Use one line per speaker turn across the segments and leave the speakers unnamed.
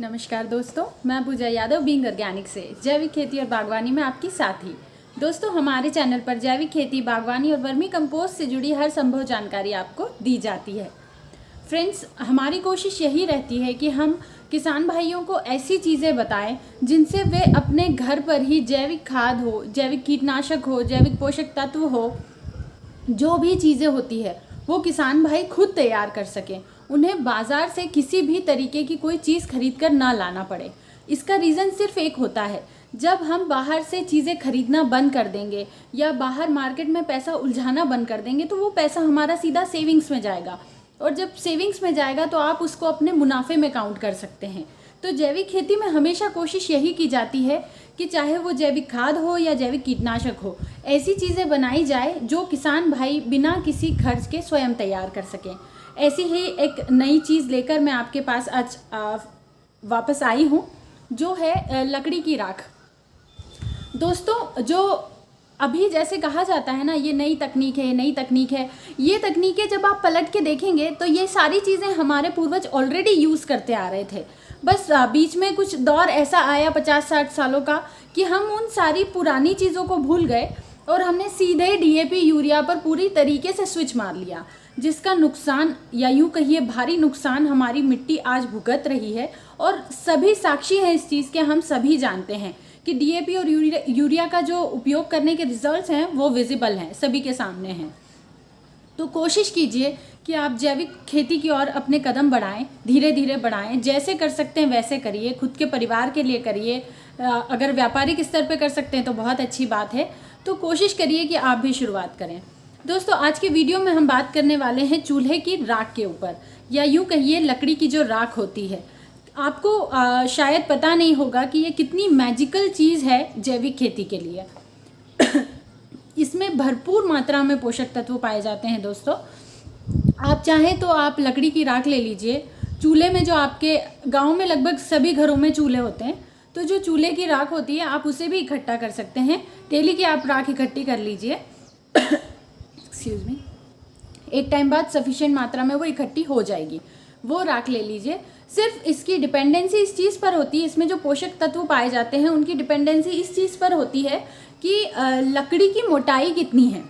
नमस्कार दोस्तों, मैं पूजा यादव बीइंग ऑर्गेनिक से जैविक खेती और बागवानी में आपकी साथी। दोस्तों, हमारे चैनल पर जैविक खेती, बागवानी और वर्मी कंपोस्ट से जुड़ी हर संभव जानकारी आपको दी जाती है। फ्रेंड्स, हमारी कोशिश यही रहती है कि हम किसान भाइयों को ऐसी चीज़ें बताएं जिनसे वे अपने घर पर ही जैविक खाद हो, जैविक कीटनाशक हो, जैविक पोषक तत्व हो, जो भी चीज़ें होती है वो किसान भाई खुद तैयार कर सकें। उन्हें बाज़ार से किसी भी तरीके की कोई चीज़ खरीद कर ना लाना पड़े। इसका रीज़न सिर्फ एक होता है, जब हम बाहर से चीज़ें खरीदना बंद कर देंगे या बाहर मार्केट में पैसा उलझाना बंद कर देंगे तो वो पैसा हमारा सीधा सेविंग्स में जाएगा, और जब सेविंग्स में जाएगा तो आप उसको अपने मुनाफे में काउंट कर सकते हैं। तो जैविक खेती में हमेशा कोशिश यही की जाती है कि चाहे वो जैविक खाद हो या जैविक कीटनाशक हो, ऐसी चीज़ें बनाई जाए जो किसान भाई बिना किसी खर्च के स्वयं तैयार कर सकें। ऐसी ही एक नई चीज़ लेकर मैं आपके पास आज वापस आई हूँ, जो है लकड़ी की राख। दोस्तों, जो अभी जैसे कहा जाता है ना, ये नई तकनीक है, नई तकनीक है, ये तकनीकें जब आप पलट के देखेंगे तो ये सारी चीज़ें हमारे पूर्वज ऑलरेडी यूज़ करते आ रहे थे। बस बीच में कुछ दौर ऐसा आया 50-60 सालों का कि हम उन सारी पुरानी चीज़ों को भूल गए और हमने सीधे डीएपी यूरिया पर पूरी तरीके से स्विच मार लिया, जिसका नुकसान या यूँ कहिए भारी नुकसान हमारी मिट्टी आज भुगत रही है। और सभी साक्षी हैं इस चीज़ के, हम सभी जानते हैं कि डीएपी और यूरिया का जो उपयोग करने के रिजल्ट्स हैं वो विजिबल हैं, सभी के सामने हैं। तो कोशिश कीजिए कि आप जैविक खेती की ओर अपने कदम बढ़ाएं, धीरे धीरे बढ़ाएं। जैसे कर सकते हैं वैसे करिए, खुद के परिवार के लिए करिए। अगर व्यापारिक स्तर पे कर सकते हैं तो बहुत अच्छी बात है। तो कोशिश करिए कि आप भी शुरुआत करें। दोस्तों, आज के वीडियो में हम बात करने वाले हैं चूल्हे की राख के ऊपर, या यूँ कहिए लकड़ी की जो राख होती है। आपको शायद पता नहीं होगा कि ये कितनी मैजिकल चीज़ है जैविक खेती के लिए। इसमें भरपूर मात्रा में पोषक तत्व पाए जाते हैं। दोस्तों, आप चाहें तो आप लकड़ी की राख ले लीजिए। चूल्हे में, जो आपके गांव में लगभग सभी घरों में चूल्हे होते हैं, तो जो चूल्हे की राख होती है आप उसे भी इकट्ठा कर सकते हैं। डेली की आप राख इकट्ठी कर लीजिए। Excuse me. एक टाइम बाद सफिशिएंट मात्रा में वो इकट्ठी हो जाएगी, वो राख ले लीजिए। सिर्फ इसकी डिपेंडेंसी इस चीज़ पर होती है, इसमें जो पोषक तत्व पाए जाते हैं उनकी डिपेंडेंसी इस चीज़ पर होती है कि लकड़ी की मोटाई कितनी है।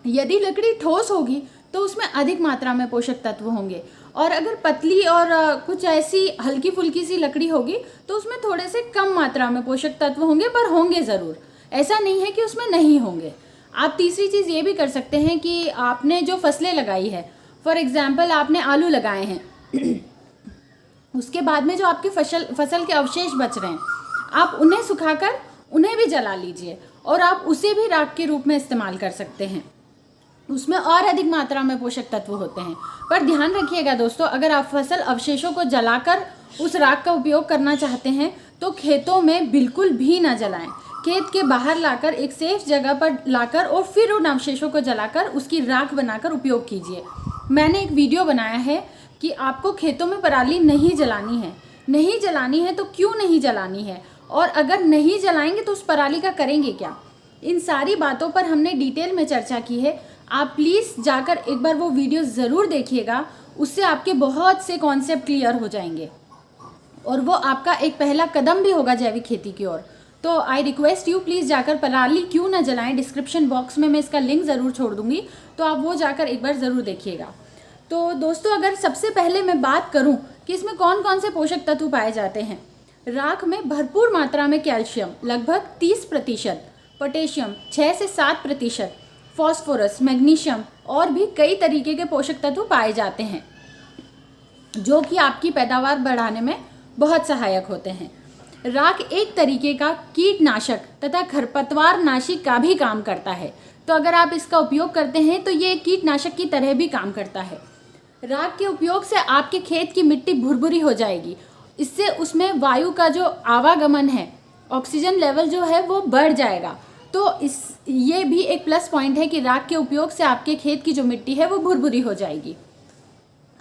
यदि लकड़ी ठोस होगी तो उसमें अधिक मात्रा में पोषक तत्व होंगे, और अगर पतली और कुछ ऐसी हल्की फुल्की सी लकड़ी होगी तो उसमें थोड़े से कम मात्रा में पोषक तत्व होंगे, पर होंगे ज़रूर। ऐसा नहीं है कि उसमें नहीं होंगे। आप तीसरी चीज़ ये भी कर सकते हैं कि आपने जो फसलें लगाई है, फॉर एग्ज़ाम्पल आपने आलू लगाए हैं, उसके बाद में जो आपके फसल के अवशेष बच रहे हैं, आप उन्हें सुखाकर उन्हें भी जला लीजिए और आप उसे भी राख के रूप में इस्तेमाल कर सकते हैं। उसमें और अधिक मात्रा में पोषक तत्व होते हैं। पर ध्यान रखिएगा दोस्तों, अगर आप फसल अवशेषों को जलाकर उस राख का उपयोग करना चाहते हैं तो खेतों में बिल्कुल भी ना जलाएं। खेत के बाहर लाकर एक सेफ जगह पर लाकर और फिर उन अवशेषों को जलाकर उसकी राख बनाकर उपयोग कीजिए। मैंने एक वीडियो बनाया है कि आपको खेतों में पराली नहीं जलानी है। नहीं जलानी है तो क्यों नहीं जलानी है, और अगर नहीं जलाएंगे तो उस पराली का करेंगे क्या। इन सारी बातों पर हमने डिटेल में चर्चा की है। आप प्लीज़ जाकर एक बार वो वीडियो ज़रूर देखिएगा, उससे आपके बहुत से कॉन्सेप्ट क्लियर हो जाएंगे और वो आपका एक पहला कदम भी होगा जैविक खेती की ओर। तो आई रिक्वेस्ट यू, प्लीज़ जाकर पराली क्यों ना जलाएं। डिस्क्रिप्शन बॉक्स में मैं इसका लिंक ज़रूर छोड़ दूँगी, तो आप वो जाकर एक बार ज़रूर देखिएगा। तो दोस्तों, अगर सबसे पहले मैं बात करूं कि इसमें कौन कौन से पोषक तत्व पाए जाते हैं। राख में भरपूर मात्रा में कैल्शियम लगभग 30%, पोटेशियम 6 से 7%, फास्फोरस, मैग्नीशियम और भी कई तरीके के पोषक तत्व पाए जाते हैं, जो कि आपकी पैदावार बढ़ाने में बहुत सहायक होते हैं। राख एक तरीके का कीटनाशक तथा खरपतवार नाशी का भी काम करता है। तो अगर आप इसका उपयोग करते हैं तो ये कीटनाशक की तरह भी काम करता है। राख के उपयोग से आपके खेत की मिट्टी भुरभुरी हो जाएगी। इससे उसमें वायु का जो आवागमन है, ऑक्सीजन लेवल जो है वो बढ़ जाएगा। तो ये भी एक प्लस पॉइंट है कि राख के उपयोग से आपके खेत की जो मिट्टी है वो भुरभुरी हो जाएगी।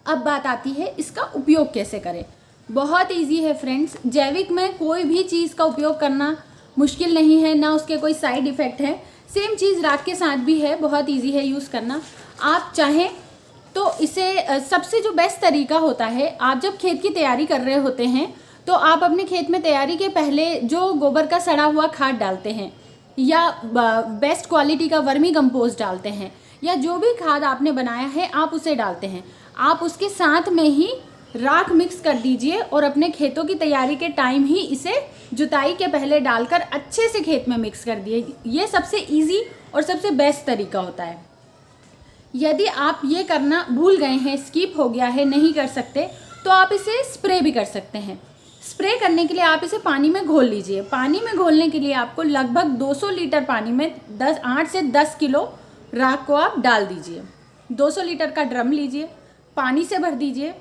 अब बात आती है इसका उपयोग कैसे करें। बहुत ईजी है फ्रेंड्स। जैविक में कोई भी चीज़ का उपयोग करना मुश्किल नहीं है, ना उसके कोई साइड इफ़ेक्ट है। सेम चीज़ राख के साथ भी है, बहुत ईजी है यूज़ करना। आप चाहें तो इसे सबसे जो बेस्ट तरीका होता है, आप जब खेत की तैयारी कर रहे होते हैं तो आप अपने खेत में तैयारी के पहले जो गोबर का सड़ा हुआ खाद डालते हैं या बेस्ट क्वालिटी का वर्मी कंपोस्ट डालते हैं या जो भी खाद आपने बनाया है आप उसे डालते हैं, आप उसके साथ में ही राख मिक्स कर दीजिए और अपने खेतों की तैयारी के टाइम ही इसे जुताई के पहले डालकर अच्छे से खेत में मिक्स कर दिए। ये सबसे इजी और सबसे बेस्ट तरीका होता है। यदि आप ये करना भूल गए हैं, स्किप हो गया है, नहीं कर सकते, तो आप इसे स्प्रे भी कर सकते हैं। स्प्रे करने के लिए आप इसे पानी में घोल लीजिए। पानी में घोलने के लिए आपको लगभग 200 लीटर पानी में 8 से 10 किलो राख को आप डाल दीजिए। 200 लीटर का ड्रम लीजिए, पानी से भर दीजिए,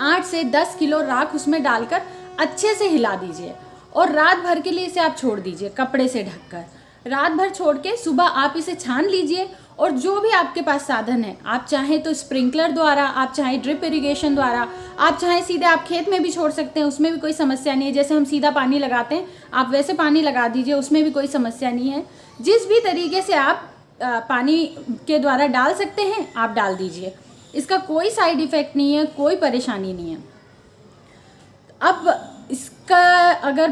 8 से 10 किलो राख उसमें डालकर अच्छे से हिला दीजिए और रात भर के लिए इसे आप छोड़ दीजिए कपड़े से ढककर। रात भर छोड़ के सुबह आप इसे छान लीजिए और जो भी आपके पास साधन है, आप चाहें तो स्प्रिंकलर द्वारा, आप चाहें ड्रिप इरिगेशन द्वारा, आप चाहें सीधे आप खेत में भी छोड़ सकते हैं, उसमें भी कोई समस्या नहीं है। जैसे हम सीधा पानी लगाते हैं आप वैसे पानी लगा दीजिए, उसमें भी कोई समस्या नहीं है। जिस भी तरीके से आप पानी के द्वारा डाल सकते हैं आप डाल दीजिए, इसका कोई साइड इफ़ेक्ट नहीं है, कोई परेशानी नहीं है। अब इसका अगर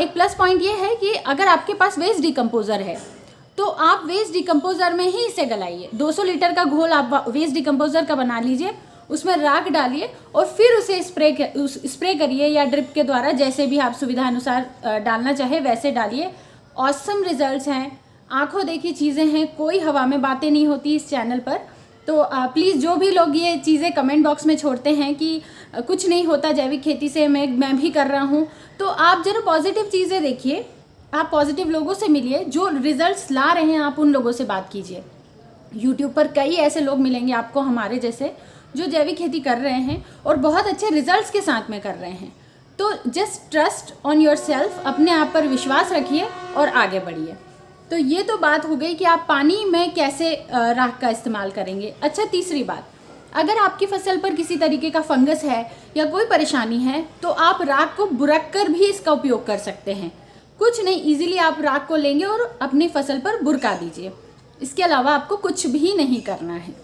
एक प्लस पॉइंट ये है कि अगर आपके पास वेस्ट डिकम्पोज़र है तो आप वेस्ट डिकम्पोज़र में ही इसे गलाइए। 200 लीटर का घोल आप वेस्ट डिकम्पोज़र का बना लीजिए, उसमें राख डालिए और फिर उसे स्प्रे करिए या ड्रिप के द्वारा, जैसे भी आप सुविधा अनुसार डालना चाहे वैसे डालिए। ऑसम रिजल्ट्स हैं, आंखों देखी चीज़ें हैं, कोई हवा में बातें नहीं होती इस चैनल पर। तो प्लीज़ जो भी लोग ये चीज़ें कमेंट बॉक्स में छोड़ते हैं कि कुछ नहीं होता जैविक खेती से, मैं भी कर रहा हूँ, तो आप ज़रा पॉजिटिव चीज़ें देखिए, आप पॉजिटिव लोगों से मिलिए, जो रिजल्ट्स ला रहे हैं आप उन लोगों से बात कीजिए। यूट्यूब पर कई ऐसे लोग मिलेंगे आपको हमारे जैसे जो जैविक खेती कर रहे हैं और बहुत अच्छे रिजल्ट्स के साथ में कर रहे हैं। तो just trust on your self, अपने आप पर विश्वास रखिए और आगे बढ़िए। तो ये तो बात हो गई कि आप पानी में कैसे राख का इस्तेमाल करेंगे। अच्छा, तीसरी बात, अगर आपकी फसल पर किसी तरीके का फंगस है या कोई परेशानी है तो आप राख को बुरक कर भी इसका उपयोग कर सकते हैं। कुछ नहीं, इजीली आप राख को लेंगे और अपनी फसल पर बुरका दीजिए। इसके अलावा आपको कुछ भी नहीं करना है।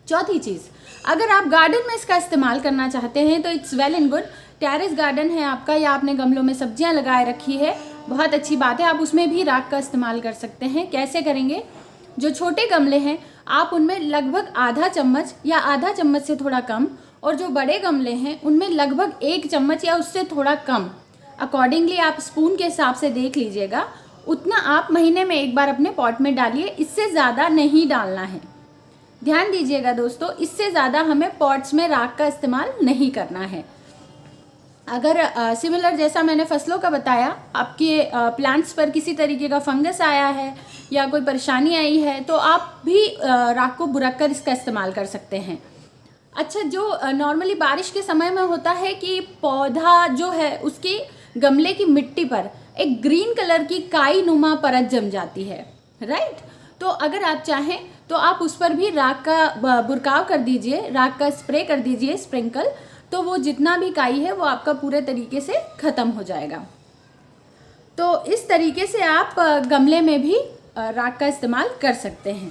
चौथी चीज़, अगर आप गार्डन में इसका इस्तेमाल करना चाहते हैं तो it's well and good. Terrace garden है आपका या आपने गमलों में सब्जियां लगाए रखी है, बहुत अच्छी बात है, आप उसमें भी राख का इस्तेमाल कर सकते हैं। कैसे करेंगे? जो छोटे गमले हैं आप उनमें लगभग आधा चम्मच या आधा चम्मच से थोड़ा कम, और जो बड़े गमले हैं उनमें लगभग 1 चम्मच या उससे थोड़ा कम, अकॉर्डिंगली आप स्पून के हिसाब से देख लीजिएगा, उतना आप महीने में एक बार अपने पॉट में डालिए। इससे ज़्यादा नहीं डालना है। ध्यान दीजिएगा दोस्तों, इससे ज़्यादा हमें पॉट्स में राख का इस्तेमाल नहीं करना है। अगर सिमिलर जैसा मैंने फसलों का बताया, आपके प्लांट्स पर किसी तरीके का फंगस आया है या कोई परेशानी आई है तो आप भी राख को बुरक कर इसका इस्तेमाल कर सकते हैं। अच्छा, जो नॉर्मली बारिश के समय में होता है कि पौधा जो है उसकी गमले की मिट्टी पर एक ग्रीन कलर की काई नुमा परत जम जाती है, राइट? तो अगर आप चाहें तो आप उस पर भी राख का बुरकाव कर दीजिए, राख का स्प्रे कर दीजिए, स्प्रिंकल, तो वो जितना भी काई है वो आपका पूरे तरीके से ख़त्म हो जाएगा। तो इस तरीके से आप गमले में भी राख का इस्तेमाल कर सकते हैं।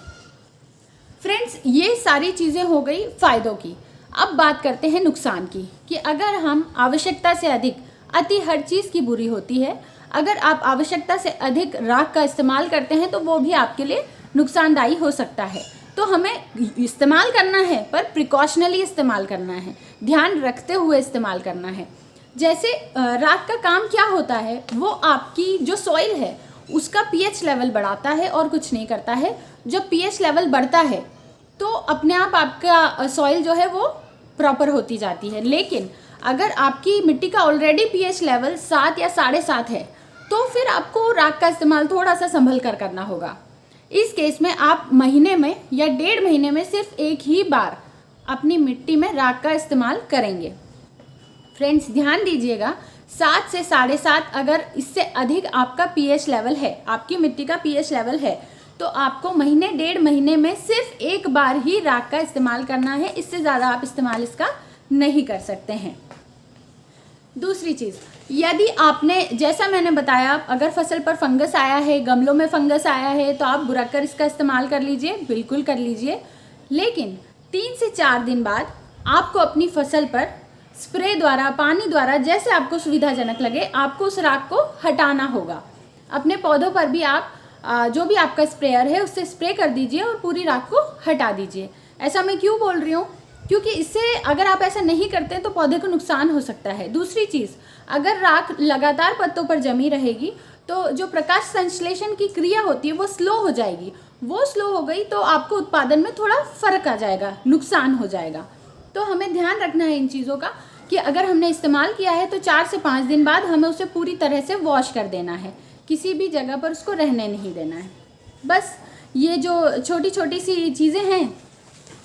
फ्रेंड्स, ये सारी चीज़ें हो गई फ़ायदों की। अब बात करते हैं नुकसान की, कि अगर हम आवश्यकता से अधिक, अति हर चीज़ की बुरी होती है, अगर आप आवश्यकता से अधिक राख का इस्तेमाल करते हैं तो वो भी आपके लिए नुकसानदायी हो सकता है। तो हमें इस्तेमाल करना है पर प्रिकॉशनली इस्तेमाल करना है, ध्यान रखते हुए इस्तेमाल करना है। जैसे राख का काम क्या होता है, वो आपकी जो सॉइल है उसका पीएच लेवल बढ़ाता है और कुछ नहीं करता है। जब पीएच लेवल बढ़ता है तो अपने आप आपका सॉइल जो है वो प्रॉपर होती जाती है। लेकिन अगर आपकी मिट्टी का ऑलरेडी पीएच लेवल 7 या 7.5 है तो फिर आपको राख का इस्तेमाल थोड़ा सा संभल कर करना होगा। इस केस में आप महीने में या 1.5 महीने में सिर्फ एक ही बार अपनी मिट्टी में राख का इस्तेमाल करेंगे। फ्रेंड्स, ध्यान दीजिएगा, 7 से 7.5, अगर इससे अधिक आपका पीएच लेवल है, आपकी मिट्टी का पीएच लेवल है, तो आपको महीने 1.5 महीने में सिर्फ एक बार ही राख का इस्तेमाल करना है। इससे ज़्यादा आप इस्तेमाल इसका नहीं कर सकते हैं। दूसरी चीज़, यदि आपने, जैसा मैंने बताया, अगर फसल पर फंगस आया है, गमलों में फंगस आया है, तो आप बुरक कर इसका इस्तेमाल कर लीजिए, बिल्कुल कर लीजिए। लेकिन 3 से 4 दिन बाद आपको अपनी फसल पर स्प्रे द्वारा, पानी द्वारा, जैसे आपको सुविधाजनक लगे आपको उस राख को हटाना होगा। अपने पौधों पर भी आप जो भी आपका स्प्रेयर है उससे स्प्रे कर दीजिए और पूरी राख को हटा दीजिए। ऐसा मैं क्यों बोल रही हूँ, क्योंकि इससे अगर आप ऐसा नहीं करते तो पौधे को नुकसान हो सकता है। दूसरी चीज़, अगर राख लगातार पत्तों पर जमी रहेगी तो जो प्रकाश संश्लेषण की क्रिया होती है वो स्लो हो जाएगी। वो स्लो हो गई तो आपको उत्पादन में थोड़ा फर्क आ जाएगा, नुकसान हो जाएगा। तो हमें ध्यान रखना है इन चीज़ों का कि अगर हमने इस्तेमाल किया है तो 4 से 5 दिन बाद हमें उसे पूरी तरह से वॉश कर देना है, किसी भी जगह पर उसको रहने नहीं देना है। बस ये जो छोटी छोटी सी चीज़ें हैं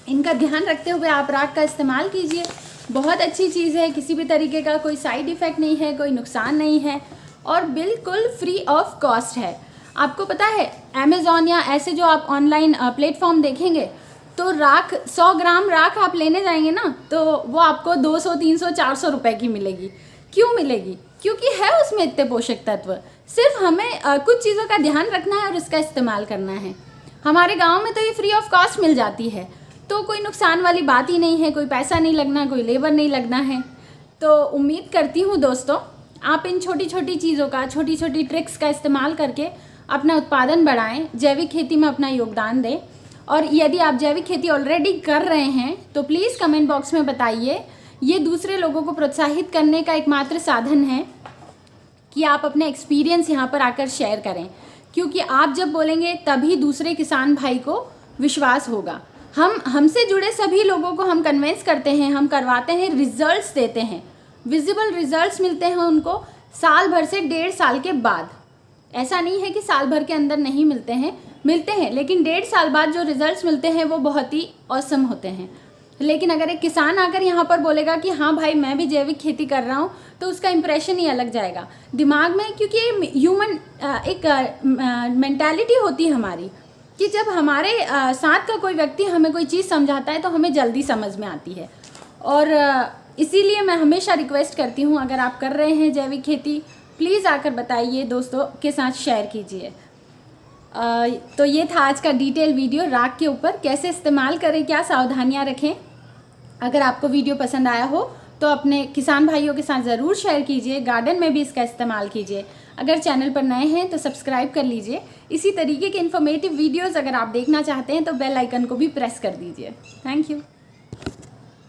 इनका ध्यान रखते हुए आप राख का इस्तेमाल कीजिए। बहुत अच्छी चीज़ है, किसी भी तरीके का कोई साइड इफ़ेक्ट नहीं है, कोई नुकसान नहीं है और बिल्कुल फ्री ऑफ कॉस्ट है। आपको पता है अमेज़ॉन या ऐसे जो आप ऑनलाइन प्लेटफॉर्म देखेंगे तो राख 100 ग्राम राख आप लेने जाएंगे ना तो वो आपको 200, 300, 400 रुपए की मिलेगी। क्यों मिलेगी? क्योंकि है उसमें इतने पोषक तत्व। सिर्फ हमें कुछ चीज़ों का ध्यान रखना है और इसका इस्तेमाल करना है। हमारे गांव में तो ये फ्री ऑफ कॉस्ट मिल जाती है, तो कोई नुकसान वाली बात ही नहीं है, कोई पैसा नहीं लगना, कोई लेबर नहीं लगना है। तो उम्मीद करती हूँ दोस्तों आप इन छोटी छोटी चीज़ों का, छोटी छोटी ट्रिक्स का इस्तेमाल करके अपना उत्पादन बढ़ाएं, जैविक खेती में अपना योगदान दें। और यदि आप जैविक खेती ऑलरेडी कर रहे हैं तो प्लीज़ कमेंट बॉक्स में बताइए। ये दूसरे लोगों को प्रोत्साहित करने का एकमात्र साधन है कि आप अपने एक्सपीरियंस यहाँ पर आकर शेयर करें, क्योंकि आप जब बोलेंगे तभी दूसरे किसान भाई को विश्वास होगा। हमसे जुड़े सभी लोगों को हम कन्विंस करते हैं, हम करवाते हैं, रिजल्ट्स देते हैं, विजिबल रिजल्ट्स मिलते हैं उनको साल भर से 1.5 साल के बाद। ऐसा नहीं है कि साल भर के अंदर नहीं मिलते हैं, लेकिन 1.5 साल बाद जो रिजल्ट्स मिलते हैं वो बहुत ही ऑसम होते हैं। लेकिन अगर एक किसान आकर यहाँ पर बोलेगा कि हाँ भाई मैं भी जैविक खेती कर रहा हूँ तो उसका इंप्रेशन ही अलग जाएगा दिमाग में, क्योंकि ये ह्यूमन एक मेंटालिटी होती है हमारी कि जब हमारे साथ का कोई व्यक्ति हमें कोई चीज़ समझाता है तो हमें जल्दी समझ में आती है। और इसीलिए मैं हमेशा रिक्वेस्ट करती हूँ अगर आप कर रहे हैं जैविक खेती प्लीज़ आकर बताइए, दोस्तों के साथ शेयर कीजिए। तो ये था आज का डिटेल वीडियो राख के ऊपर, कैसे इस्तेमाल करें, क्या सावधानियां रखें। अगर आपको वीडियो पसंद आया हो तो अपने किसान भाइयों के साथ ज़रूर शेयर कीजिए, गार्डन में भी इसका इस्तेमाल कीजिए। अगर चैनल पर नए हैं तो सब्सक्राइब कर लीजिए। इसी तरीके के इन्फॉर्मेटिव वीडियोज़ अगर आप देखना चाहते हैं तो बेल आइकन को भी प्रेस कर दीजिए। Thank you.